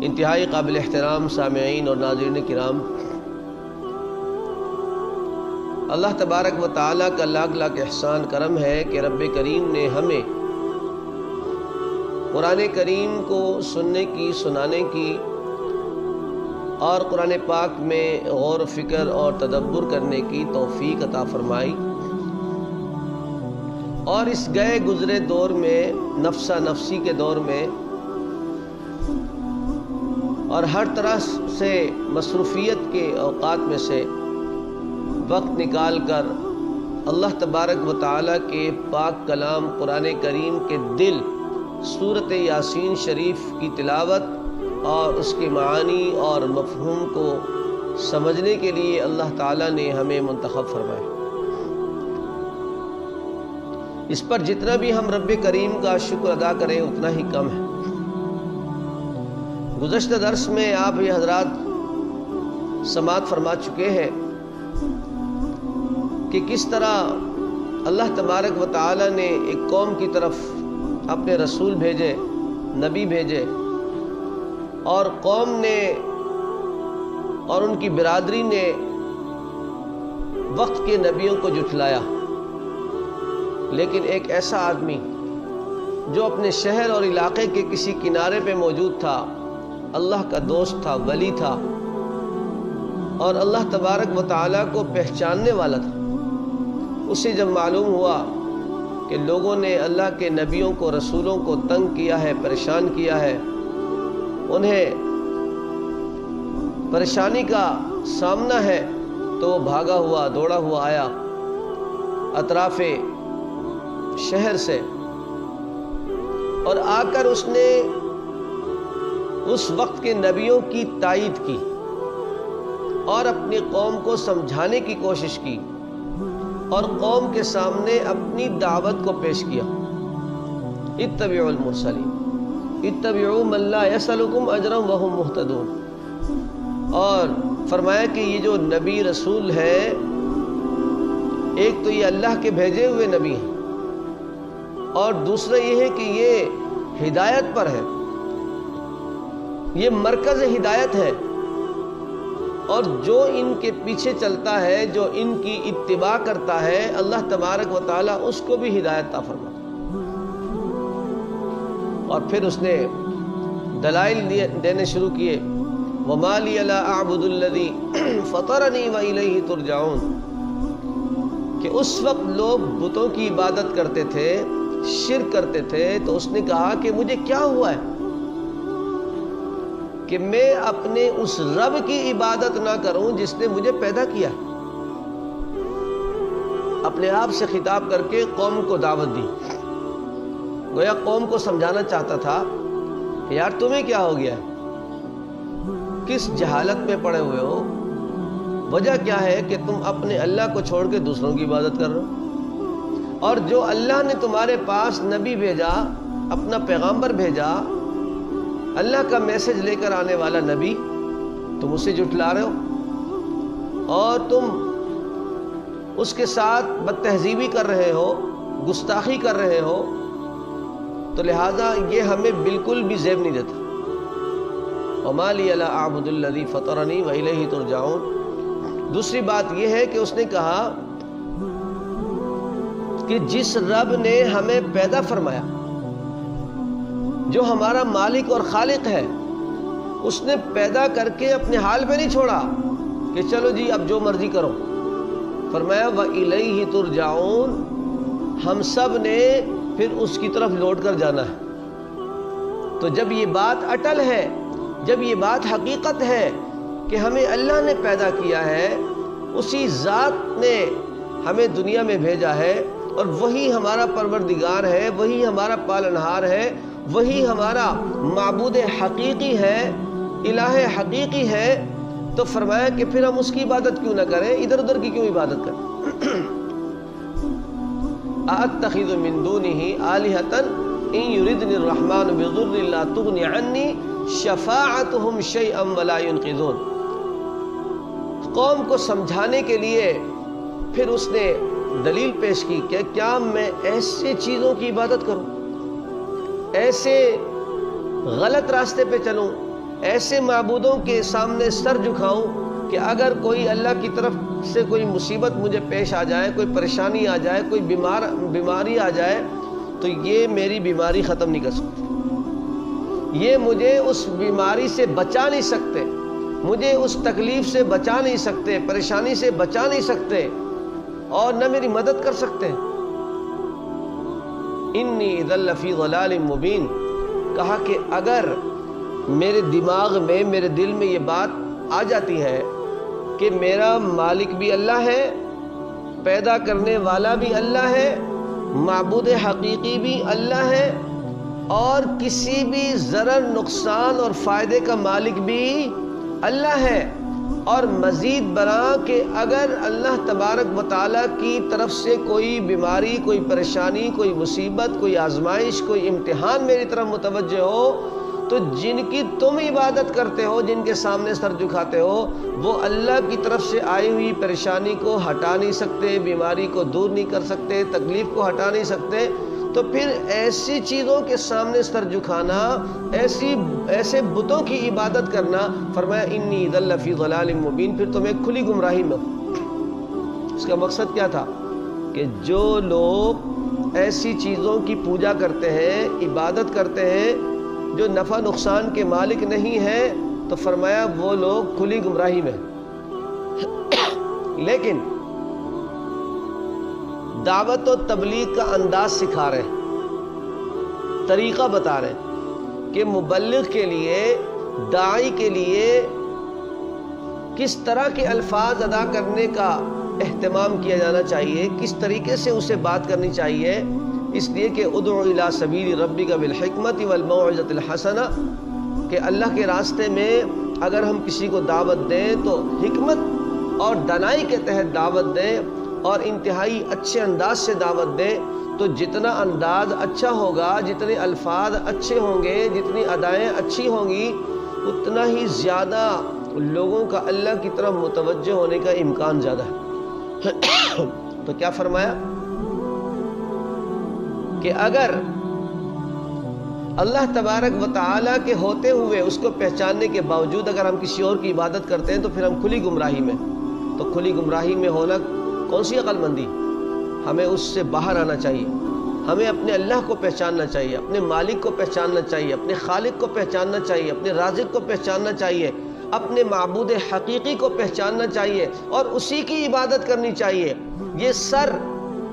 انتہائی قابل احترام سامعین اور ناظرین کرام، اللہ تبارک و تعالیٰ کا لاکھ لاکھ احسان کرم ہے کہ رب کریم نے ہمیں قرآن کریم کو سننے کی، سنانے کی اور قرآن پاک میں غور و فکر اور تدبر کرنے کی توفیق عطا فرمائی، اور اس گئے گزرے دور میں، نفسا نفسی کے دور میں اور ہر طرح سے مصروفیت کے اوقات میں سے وقت نکال کر اللہ تبارک و تعالیٰ کے پاک کلام قرآن کریم کے دل سورۃ یاسین شریف کی تلاوت اور اس کے معانی اور مفہوم کو سمجھنے کے لیے اللہ تعالیٰ نے ہمیں منتخب فرمایا۔ اس پر جتنا بھی ہم رب کریم کا شکر ادا کریں اتنا ہی کم ہے۔ گزشتہ درس میں آپ یہ حضرات سماعت فرما چکے ہیں کہ کس طرح اللہ تبارک و تعالیٰ نے ایک قوم کی طرف اپنے رسول بھیجے، نبی بھیجے، اور قوم نے اور ان کی برادری نے وقت کے نبیوں کو جھٹلایا، لیکن ایک ایسا آدمی جو اپنے شہر اور علاقے کے کسی کنارے پہ موجود تھا، اللہ کا دوست تھا، ولی تھا، اور اللہ تبارک و تعالیٰ کو پہچاننے والا تھا، اسے جب معلوم ہوا کہ لوگوں نے اللہ کے نبیوں کو، رسولوں کو تنگ کیا ہے، پریشان کیا ہے، انہیں پریشانی کا سامنا ہے، تو وہ بھاگا ہوا، دوڑا ہوا آیا اطراف شہر سے، اور آ کر اس نے اس وقت کے نبیوں کی تائید کی اور اپنی قوم کو سمجھانے کی کوشش کی اور قوم کے سامنے اپنی دعوت کو پیش کیا۔ اتبعوا المرسلین، اتبعوا من لا یسألکم اجرا وہم مہتدون، اور فرمایا کہ یہ جو نبی رسول ہے، ایک تو یہ اللہ کے بھیجے ہوئے نبی ہیں، اور دوسرا یہ ہے کہ یہ ہدایت پر ہے، یہ مرکز ہدایت ہے، اور جو ان کے پیچھے چلتا ہے، جو ان کی اتباع کرتا ہے، اللہ تبارک و تعالیٰ اس کو بھی ہدایت عطا فرماتا۔ اور پھر اس نے دلائل دینے شروع کیے، وَمَا لِيَ لَا أَعْبُدُ الَّذِي فَطَرَنِي وَإِلَيْهِ تُرْجَعُونَ، کہ اس وقت لوگ بتوں کی عبادت کرتے تھے، شرک کرتے تھے، تو اس نے کہا کہ مجھے کیا ہوا ہے کہ میں اپنے اس رب کی عبادت نہ کروں جس نے مجھے پیدا کیا۔ اپنے آپ سے خطاب کر کے قوم کو دعوت دی، گویا قوم کو سمجھانا چاہتا تھا کہ یار تمہیں کیا ہو گیا ہے، کس جہالت میں پڑے ہوئے ہو، وجہ کیا ہے کہ تم اپنے اللہ کو چھوڑ کے دوسروں کی عبادت کر رہے ہو، اور جو اللہ نے تمہارے پاس نبی بھیجا، اپنا پیغامبر بھیجا، اللہ کا میسج لے کر آنے والا نبی، تم اسے جھٹلا رہے ہو اور تم اس کے ساتھ بد تہذیبی کر رہے ہو، گستاخی کر رہے ہو، تو لہٰذا یہ ہمیں بالکل بھی زیب نہیں دیتا۔ وَمَا لِيَ لَا أَعْبُدُ الَّذِي فَطَرَنِي وَإِلَيْهِ تُرْجَعُونَ۔ دوسری بات یہ ہے کہ اس نے کہا کہ جس رب نے ہمیں پیدا فرمایا، جو ہمارا مالک اور خالق ہے، اس نے پیدا کر کے اپنے حال پہ نہیں چھوڑا کہ چلو جی اب جو مرضی کرو، فرمایا وَإِلَيْهِ تُرْجَعُونَ، ہم سب نے پھر اس کی طرف لوٹ کر جانا ہے۔ تو جب یہ بات اٹل ہے، جب یہ بات حقیقت ہے کہ ہمیں اللہ نے پیدا کیا ہے، اسی ذات نے ہمیں دنیا میں بھیجا ہے، اور وہی ہمارا پروردگار ہے، وہی ہمارا پالنہار ہے، وہی ہمارا معبود حقیقی ہے، الہ حقیقی ہے، تو فرمایا کہ پھر ہم اس کی عبادت کیوں نہ کریں، ادھر ادھر کی کیوں عبادت کریں۔ أَأَتَّخِذُ مِن دُونِهِ آلِهَةً إِن يُرِدْنِ الرَّحْمَنُ بِضُرٍّ لَا تُغْنِ عَنِّي شَفَاعَتُهُمْ شَيْئًا وَلَا يُنْقِذُونَ۔ قوم کو سمجھانے کے لیے پھر اس نے دلیل پیش کی کہ کیا میں ایسے چیزوں کی عبادت کروں، ایسے غلط راستے پہ چلوں ایسے معبودوں کے سامنے سر جھکاؤں کہ اگر کوئی اللہ کی طرف سے کوئی مصیبت مجھے پیش آ جائے، کوئی پریشانی آ جائے، کوئی بیماری آ جائے، تو یہ میری بیماری ختم نہیں کر سکتے، یہ مجھے اس بیماری سے بچا نہیں سکتے، مجھے اس تکلیف سے بچا نہیں سکتے، پریشانی سے بچا نہیں سکتے، اور نہ میری مدد کر سکتے۔ انی اذا لفی ضلال مبین، کہا کہ اگر میرے دماغ میں، میرے دل میں یہ بات آ جاتی ہے کہ میرا مالک بھی اللہ ہے، پیدا کرنے والا بھی اللہ ہے، معبود حقیقی بھی اللہ ہے، اور کسی بھی ضرر، نقصان اور فائدے کا مالک بھی اللہ ہے، اور مزید برآں کہ اگر اللہ تبارک و تعالیٰ کی طرف سے کوئی بیماری، کوئی پریشانی، کوئی مصیبت، کوئی آزمائش، کوئی امتحان میری طرف متوجہ ہو، تو جن کی تم عبادت کرتے ہو، جن کے سامنے سر جھکاتے ہو، وہ اللہ کی طرف سے آئی ہوئی پریشانی کو ہٹا نہیں سکتے، بیماری کو دور نہیں کر سکتے، تکلیف کو ہٹا نہیں سکتے، تو پھر ایسی چیزوں کے سامنے سر جھکانا، ایسے بتوں کی عبادت کرنا، فرمایا انی اذا لفی ضلال مبین، پھر تمہیں کھلی گمراہی میں۔ اس کا مقصد کیا تھا؟ کہ جو لوگ ایسی چیزوں کی پوجا کرتے ہیں، عبادت کرتے ہیں جو نفع نقصان کے مالک نہیں ہیں، تو فرمایا وہ لوگ کھلی گمراہی میں۔ لیکن دعوت و تبلیغ کا انداز سکھا رہے ہیں، طریقہ بتا رہے ہیں کہ مبلغ کے لیے، داعی کے لیے کس طرح کے الفاظ ادا کرنے کا اہتمام کیا جانا چاہیے، کس طریقے سے اسے بات کرنی چاہیے، اس لیے کہ ادعو الی سبیل ربک بالحکمت والموعظۃ الحسنہ، کہ اللہ کے راستے میں اگر ہم کسی کو دعوت دیں تو حکمت اور دانائی کے تحت دعوت دیں، اور انتہائی اچھے انداز سے دعوت دیں، تو جتنا انداز اچھا ہوگا، جتنے الفاظ اچھے ہوں گے، جتنی ادائیں اچھی ہوں گی، اتنا ہی زیادہ لوگوں کا اللہ کی طرف متوجہ ہونے کا امکان زیادہ ہے۔ تو کیا فرمایا کہ اگر اللہ تبارک و تعالیٰ کے ہوتے ہوئے، اس کو پہچاننے کے باوجود اگر ہم کسی اور کی عبادت کرتے ہیں تو پھر ہم کھلی گمراہی میں۔ تو کھلی گمراہی میں ہونا کون سی عقل مندی؟ ہمیں اس سے باہر آنا چاہیے، ہمیں اپنے اللہ کو پہچاننا چاہیے، اپنے مالک کو پہچاننا چاہیے، اپنے خالق کو پہچاننا چاہیے، اپنے رازق کو پہچاننا چاہیے، اپنے معبود حقیقی کو پہچاننا چاہیے، اور اسی کی عبادت کرنی چاہیے۔ یہ سر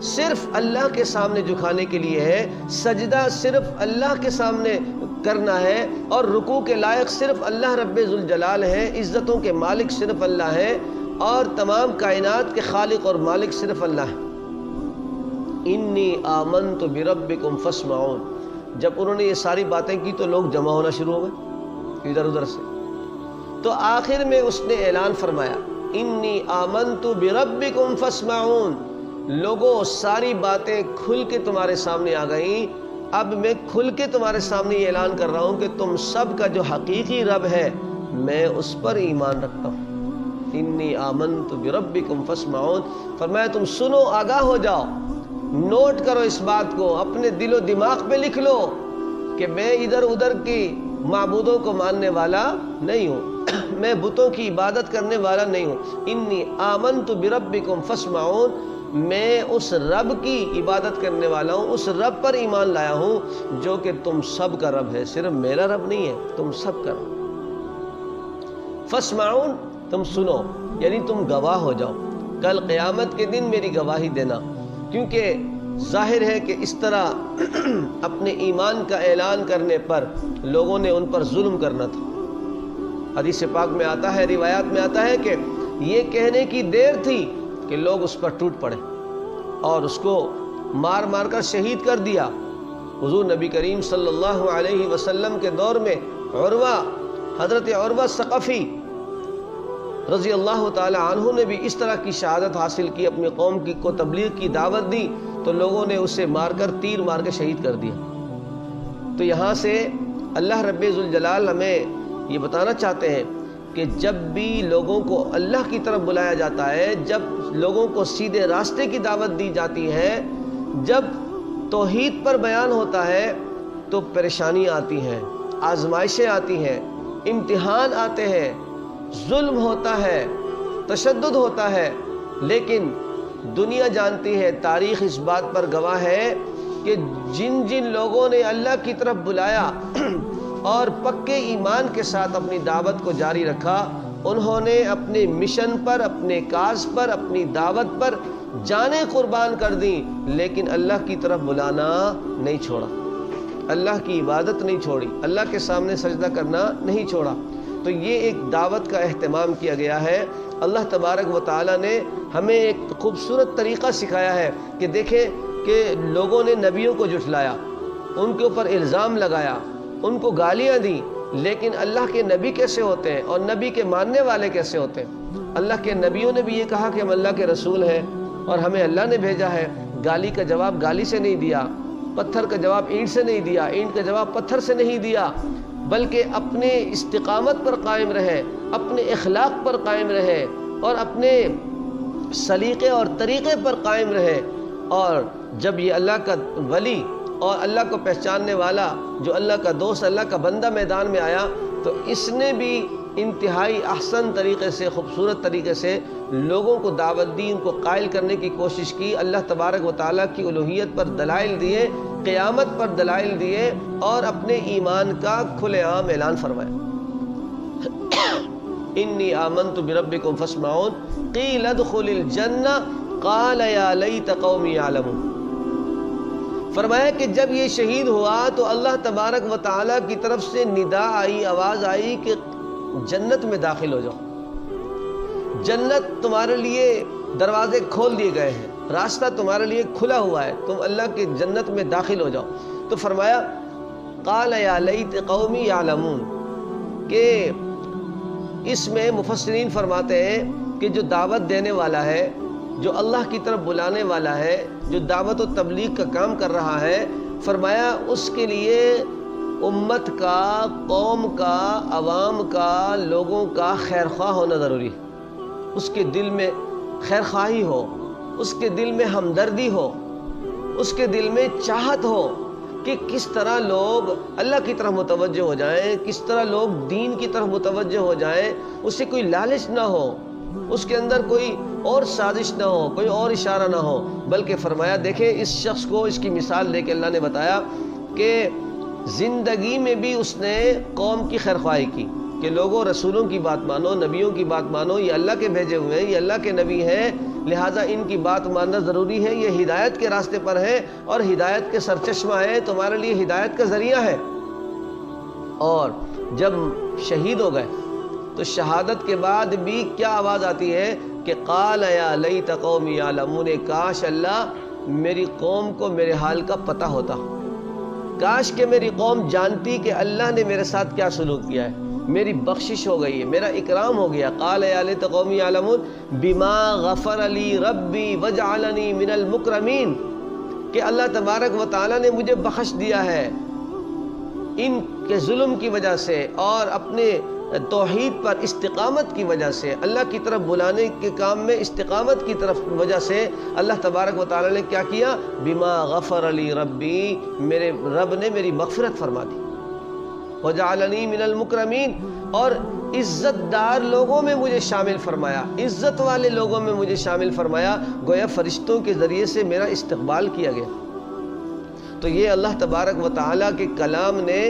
صرف اللہ کے سامنے جھکانے کے لیے ہے، سجدہ صرف اللہ کے سامنے کرنا ہے، اور رکوع کے لائق صرف اللہ رب ذوالجلال ہے، عزتوں کے مالک صرف اللہ ہے، اور تمام کائنات کے خالق اور مالک صرف اللہ ہے۔ انی آمنت بربکم فاسمعون، جب انہوں نے یہ ساری باتیں کی تو لوگ جمع ہونا شروع ہو گئے ادھر ادھر سے، تو آخر میں اس نے اعلان فرمایا انی آمنت بربکم فاسمعون، لوگوں ساری باتیں کھل کے تمہارے سامنے آ گئیں، اب میں کھل کے تمہارے سامنے یہ اعلان کر رہا ہوں کہ تم سب کا جو حقیقی رب ہے میں اس پر ایمان رکھتا ہوں۔ انی آمنت بربکم فاسمعون، فرمایا تم سنو، آگاہ ہو جاؤ، نوٹ کرو اس بات کو، اپنے دل و دماغ پہ لکھ لو کہ میں ادھر ادھر کی معبودوں کو ماننے والا نہیں ہوں، میں بتوں کی عبادت کرنے والا نہیں ہوں۔ انی آمنت بربکم فاسمعون، میں اس رب کی عبادت کرنے والا ہوں، اس رب پر ایمان لایا ہوں جو کہ تم سب کا رب ہے، صرف میرا رب نہیں ہے، تم سب کا رب۔ فاسمعون، تم سنو، یعنی تم گواہ ہو جاؤ، کل قیامت کے دن میری گواہی دینا، کیونکہ ظاہر ہے کہ اس طرح اپنے ایمان کا اعلان کرنے پر لوگوں نے ان پر ظلم کرنا تھا۔ حدیث پاک میں آتا ہے، روایات میں آتا ہے کہ یہ کہنے کی دیر تھی کہ لوگ اس پر ٹوٹ پڑے اور اس کو مار مار کر شہید کر دیا۔ حضور نبی کریم صلی اللہ علیہ وسلم کے دور میں حضرت عروہ ثقفی رضی اللہ تعالی عنہ نے بھی اس طرح کی شہادت حاصل کی، اپنی قوم کو تبلیغ کی دعوت دی تو لوگوں نے اسے مار کر، تیر مار کے شہید کر دیا۔ تو یہاں سے اللہ رب ذوالجلال ہمیں یہ بتانا چاہتے ہیں کہ جب بھی لوگوں کو اللہ کی طرف بلایا جاتا ہے، جب لوگوں کو سیدھے راستے کی دعوت دی جاتی ہے، جب توحید پر بیان ہوتا ہے تو پریشانیاں آتی ہیں، آزمائشیں آتی ہیں، امتحان آتے ہیں، ظلم ہوتا ہے، تشدد ہوتا ہے، لیکن دنیا جانتی ہے، تاریخ اس بات پر گواہ ہے کہ جن جن لوگوں نے اللہ کی طرف بلایا اور پکے ایمان کے ساتھ اپنی دعوت کو جاری رکھا، انہوں نے اپنے مشن پر، اپنے کاز پر، اپنی دعوت پر جانیں قربان کر دیں، لیکن اللہ کی طرف بلانا نہیں چھوڑا، اللہ کی عبادت نہیں چھوڑی، اللہ کے سامنے سجدہ کرنا نہیں چھوڑا۔ تو یہ ایک دعوت کا اہتمام کیا گیا ہے۔ اللہ تبارک و تعالیٰ نے ہمیں ایک خوبصورت طریقہ سکھایا ہے کہ دیکھیں کہ لوگوں نے نبیوں کو جھٹلایا، ان کے اوپر الزام لگایا، ان کو گالیاں دیں، لیکن اللہ کے نبی کیسے ہوتے ہیں اور نبی کے ماننے والے کیسے ہوتے ہیں؟ اللہ کے نبیوں نے بھی یہ کہا کہ ہم اللہ کے رسول ہیں اور ہمیں اللہ نے بھیجا ہے۔ گالی کا جواب گالی سے نہیں دیا، پتھر کا جواب اینٹ سے نہیں دیا، اینٹ کا جواب پتھر سے نہیں دیا، بلکہ اپنے استقامت پر قائم رہے، اپنے اخلاق پر قائم رہے اور اپنے سلیقے اور طریقے پر قائم رہے۔ اور جب یہ اللہ کا ولی اور اللہ کو پہچاننے والا، جو اللہ کا دوست، اللہ کا بندہ میدان میں آیا، تو اس نے بھی انتہائی احسن طریقے سے، خوبصورت طریقے سے لوگوں کو دعوت دی، ان کو قائل کرنے کی کوشش کی، اللہ تبارک و تعالیٰ کی الوہیت پر دلائل دیے، قیامت پر دلائل دیے اور اپنے ایمان کا کھلے عام اعلان فرمایا۔ انی آمنت بربکم فاسمعون قیل ادخل الجنہ قال یا لیت قومی یعلمون۔ فرمایا کہ جب یہ شہید ہوا تو اللہ تبارک و تعالیٰ کی طرف سے ندا آئی، آواز آئی کہ جنت میں داخل ہو جاؤ، جنت تمہارے لیے دروازے کھول دیے گئے ہیں، راستہ تمہارے لیے کھلا ہوا ہے، تم اللہ کی جنت میں داخل ہو جاؤ۔ تو فرمایا قال یا لیت قومی یعلمون، کہ اس میں مفسرین فرماتے ہیں کہ جو دعوت دینے والا ہے، جو اللہ کی طرف بلانے والا ہے، جو دعوت و تبلیغ کا کام کر رہا ہے، فرمایا اس کے لیے امت کا، قوم کا، عوام کا، لوگوں کا خیر خواہ ہونا ضروری ہے۔ اس کے دل میں خیر خواہی ہو، اس کے دل میں ہمدردی ہو، اس کے دل میں چاہت ہو کہ کس طرح لوگ اللہ کی طرف متوجہ ہو جائیں، کس طرح لوگ دین کی طرف متوجہ ہو جائیں، اسے کوئی لالچ نہ ہو، اس کے اندر کوئی اور سازش نہ ہو، کوئی اور اشارہ نہ ہو، بلکہ فرمایا دیکھیں اس شخص کو، اس کی مثال دے کے اللہ نے بتایا کہ زندگی میں بھی اس نے قوم کی خیر خواہی کی کہ لوگوں، رسولوں کی بات مانو، نبیوں کی بات مانو، یہ اللہ کے بھیجے ہوئے ہیں، یہ اللہ کے نبی ہیں، لہٰذا ان کی بات ماننا ضروری ہے، یہ ہدایت کے راستے پر ہے اور ہدایت کے سرچشمہ ہے، تمہارے لیے ہدایت کا ذریعہ ہے۔ اور جب شہید ہو گئے تو شہادت کے بعد بھی کیا آواز آتی ہے کہ قال یا لیت قومی یعلمون، کاش اللہ میری قوم کو میرے حال کا پتہ ہوتا، کاش کہ میری قوم جانتی کہ اللہ نے میرے ساتھ کیا سلوک کیا ہے، میری بخشش ہو گئی ہے، میرا اکرام ہو گیا۔ قال یا لیت قومی یعلمون بما غفر لی ربی وجعلنی من المکرمین، کہ اللہ تبارک و تعالیٰ نے مجھے بخش دیا ہے ان کے ظلم کی وجہ سے اور اپنے توحید پر استقامت کی وجہ سے، اللہ کی طرف بلانے کے کام میں استقامت کی طرف وجہ سے اللہ تبارک و تعالیٰ نے کیا کیا؟ بما غفر لی ربی، میرے رب نے میری مغفرت فرما دی، وجعلنی من المکرمین، اور عزت دار لوگوں میں مجھے شامل فرمایا، عزت والے لوگوں میں مجھے شامل فرمایا، گویا فرشتوں کے ذریعے سے میرا استقبال کیا گیا۔ تو یہ اللہ تبارک و تعالیٰ کے کلام نے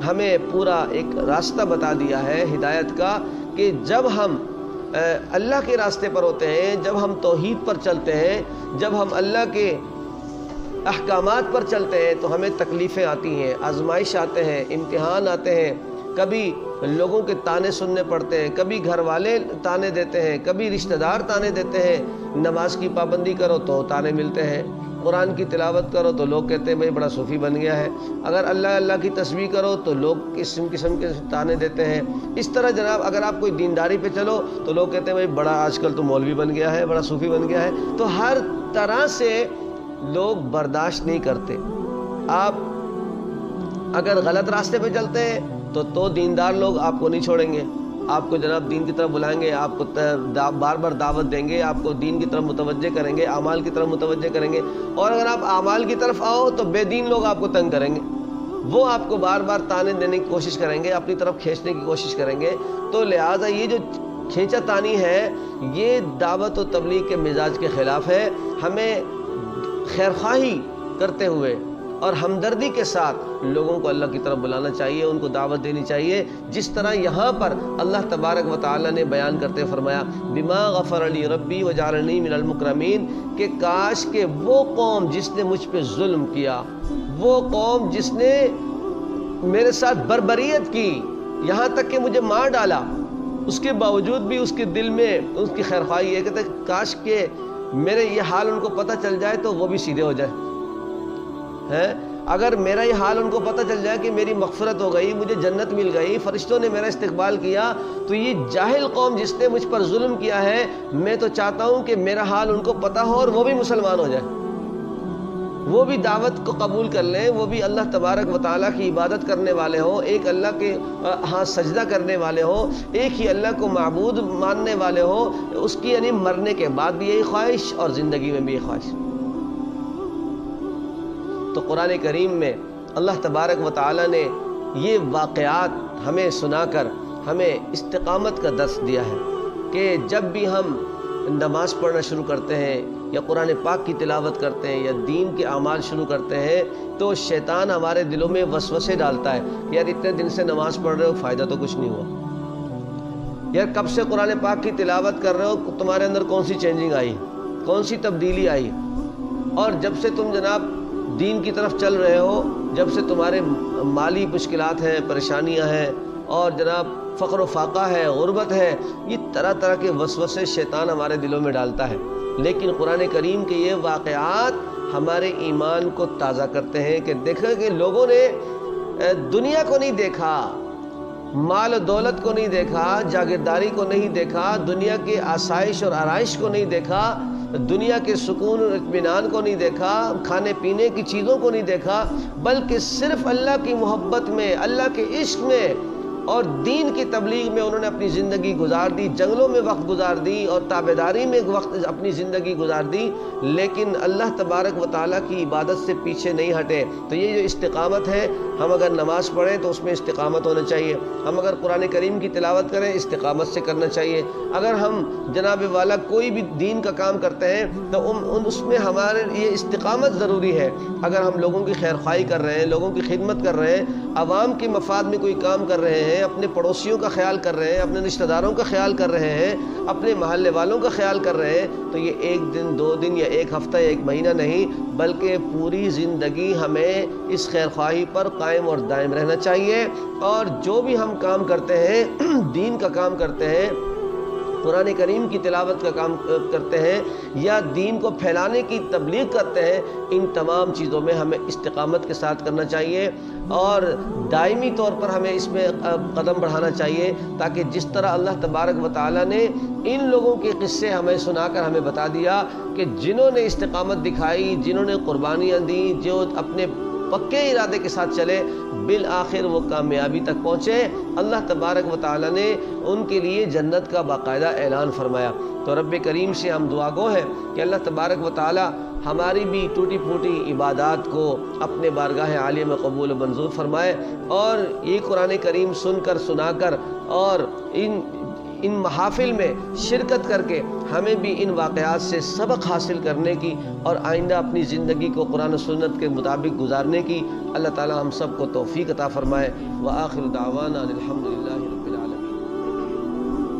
ہمیں پورا ایک راستہ بتا دیا ہے ہدایت کا، کہ جب ہم اللہ کے راستے پر ہوتے ہیں، جب ہم توحید پر چلتے ہیں، جب ہم اللہ کے احکامات پر چلتے ہیں تو ہمیں تکلیفیں آتی ہیں، آزمائش آتے ہیں، امتحان آتے ہیں، کبھی لوگوں کے تانے سننے پڑتے ہیں، کبھی گھر والے تانے دیتے ہیں، کبھی رشتہ دار تانے دیتے ہیں، نماز کی پابندی کرو تو تانے ملتے ہیں، قرآن کی تلاوت کرو تو لوگ کہتے ہیں بھائی بڑا صوفی بن گیا ہے، اگر اللہ کی تسبیح کرو تو لوگ قسم کے تانے دیتے ہیں۔ اس طرح جناب اگر آپ کوئی دینداری پہ چلو تو لوگ کہتے ہیں بھائی بڑا آج کل تو مولوی بن گیا ہے، بڑا صوفی بن گیا ہے۔ تو ہر طرح سے لوگ برداشت نہیں کرتے۔ آپ اگر غلط راستے پہ چلتے ہیں تو دیندار لوگ آپ کو نہیں چھوڑیں گے، آپ کو جناب دین کی طرف بلائیں گے، آپ کو بار بار دعوت دیں گے، آپ کو دین کی طرف متوجہ کریں گے، اعمال کی طرف متوجہ کریں گے۔ اور اگر آپ اعمال کی طرف آؤ تو بے دین لوگ آپ کو تنگ کریں گے، وہ آپ کو بار بار تانے دینے کی کوشش کریں گے، اپنی طرف کھینچنے کی کوشش کریں گے. تو لہٰذا یہ جو کھینچا تانی ہے یہ دعوت و تبلیغ کے مزاج کے خلاف ہے. ہمیں خیرخواہی کرتے ہوئے اور ہمدردی کے ساتھ لوگوں کو اللہ کی طرف بلانا چاہیے، ان کو دعوت دینی چاہیے. جس طرح یہاں پر اللہ تبارک و تعالی نے بیان کرتے فرمایا بما غفر لی ربی وجعلنی من المکرمین، کہ کاش کہ وہ قوم جس نے مجھ پہ ظلم کیا، وہ قوم جس نے میرے ساتھ بربریت کی، یہاں تک کہ مجھے مار ڈالا، اس کے باوجود بھی اس کے دل میں اس کی خیرخواہی ہے کہ کاش کہ میرے یہ حال ان کو پتہ چل جائے تو وہ بھی سیدھے ہو جائے. اگر میرا یہ حال ان کو پتہ چل جائے کہ میری مغفرت ہو گئی، مجھے جنت مل گئی، فرشتوں نے میرا استقبال کیا، تو یہ جاہل قوم جس نے مجھ پر ظلم کیا ہے، میں تو چاہتا ہوں کہ میرا حال ان کو پتہ ہو اور وہ بھی مسلمان ہو جائے، وہ بھی دعوت کو قبول کر لیں، وہ بھی اللہ تبارک و تعالیٰ کی عبادت کرنے والے ہوں، ایک اللہ کے ہاں سجدہ کرنے والے ہوں، ایک ہی اللہ کو معبود ماننے والے ہوں. اس کی یعنی مرنے کے بعد بھی یہی خواہش اور زندگی میں بھی یہی خواہش. تو قرآن کریم میں اللہ تبارک و تعالیٰ نے یہ واقعات ہمیں سنا کر ہمیں استقامت کا درس دیا ہے کہ جب بھی ہم نماز پڑھنا شروع کرتے ہیں یا قرآن پاک کی تلاوت کرتے ہیں یا دین کے اعمال شروع کرتے ہیں تو شیطان ہمارے دلوں میں وسوسے ڈالتا ہے. یار اتنے دن سے نماز پڑھ رہے ہو، فائدہ تو کچھ نہیں ہوا. یار کب سے قرآن پاک کی تلاوت کر رہے ہو، تمہارے اندر کون سی چینجنگ آئی، کون سی تبدیلی آئی. اور جب سے تم جناب دین کی طرف چل رہے ہو، جب سے تمہارے مالی مشکلات ہیں، پریشانیاں ہیں اور جناب فقر و فاقہ ہے، غربت ہے، یہ طرح طرح کے وسوسے شیطان ہمارے دلوں میں ڈالتا ہے. لیکن قرآن کریم کے یہ واقعات ہمارے ایمان کو تازہ کرتے ہیں کہ دیکھیں کہ لوگوں نے دنیا کو نہیں دیکھا، مال و دولت کو نہیں دیکھا، جاگیرداری کو نہیں دیکھا، دنیا کے آسائش اور آرائش کو نہیں دیکھا، دنیا کے سکون اور اطمینان کو نہیں دیکھا، کھانے پینے کی چیزوں کو نہیں دیکھا، بلکہ صرف اللہ کی محبت میں، اللہ کے عشق میں اور دین کی تبلیغ میں انہوں نے اپنی زندگی گزار دی، جنگلوں میں وقت گزار دی اور تابعداری میں وقت اپنی زندگی گزار دی، لیکن اللہ تبارک و تعالیٰ کی عبادت سے پیچھے نہیں ہٹے. تو یہ جو استقامت ہے، ہم اگر نماز پڑھیں تو اس میں استقامت ہونا چاہیے، ہم اگر قرآن کریم کی تلاوت کریں استقامت سے کرنا چاہیے، اگر ہم جناب والا کوئی بھی دین کا کام کرتے ہیں تو اس میں ہمارے یہ استقامت ضروری ہے. اگر ہم لوگوں کی خیرخواہی کر رہے ہیں، لوگوں کی خدمت کر رہے ہیں، عوام کے مفاد میں کوئی کام کر رہے ہیں، اپنے پڑوسیوں کا خیال کر رہے ہیں، اپنے رشتہ داروں کا خیال کر رہے ہیں، اپنے محلے والوں کا خیال کر رہے ہیں، تو یہ ایک دن، 2 دن یا ایک ہفتہ یا ایک مہینہ نہیں، بلکہ پوری زندگی ہمیں اس خیرخواہی پر قائم اور دائم رہنا چاہیے. اور جو بھی ہم کام کرتے ہیں، دین کا کام کرتے ہیں، قرآن کریم کی تلاوت کا کام کرتے ہیں یا دین کو پھیلانے کی تبلیغ کرتے ہیں، ان تمام چیزوں میں ہمیں استقامت کے ساتھ کرنا چاہیے اور دائمی طور پر ہمیں اس میں قدم بڑھانا چاہیے، تاکہ جس طرح اللہ تبارک و تعالیٰ نے ان لوگوں کے قصے ہمیں سنا کر ہمیں بتا دیا کہ جنہوں نے استقامت دکھائی، جنہوں نے قربانیاں دیں، جو اپنے پکے ارادے کے ساتھ چلے، بالآخر وہ کامیابی تک پہنچے. اللہ تبارک و تعالیٰ نے ان کے لیے جنت کا باقاعدہ اعلان فرمایا. تو رب کریم سے ہم دعا گو ہیں کہ اللہ تبارک و تعالیٰ ہماری بھی ٹوٹی پھوٹی عبادات کو اپنے بارگاہ عالیہ میں قبول و منظور فرمائے، اور یہ قرآن کریم سن کر، سنا کر اور ان محافل میں شرکت کر کے ہمیں بھی ان واقعات سے سبق حاصل کرنے کی اور آئندہ اپنی زندگی کو قرآن و سنت کے مطابق گزارنے کی اللہ تعالی ہم سب کو توفیق عطا فرمائے. وآخر دعوانا الحمدللہ.